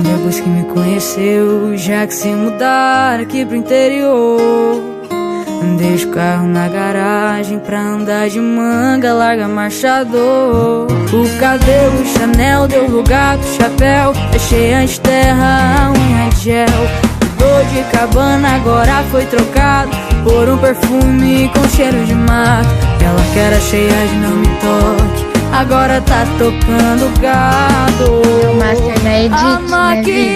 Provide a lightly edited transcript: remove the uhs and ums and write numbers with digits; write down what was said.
Depois que me conheceu, já que se mudar aqui pro interior, deixa o carro na garagem pra andar de manga, larga marchador. O cabelo Chanel deu lugar pro chapéu, deixei antes terra, unha de gel. Dor de cabana agora foi trocado por um perfume com cheiro de mato. Ela que era cheia de não me toque, agora tá tocando gado. Master na Edit, né,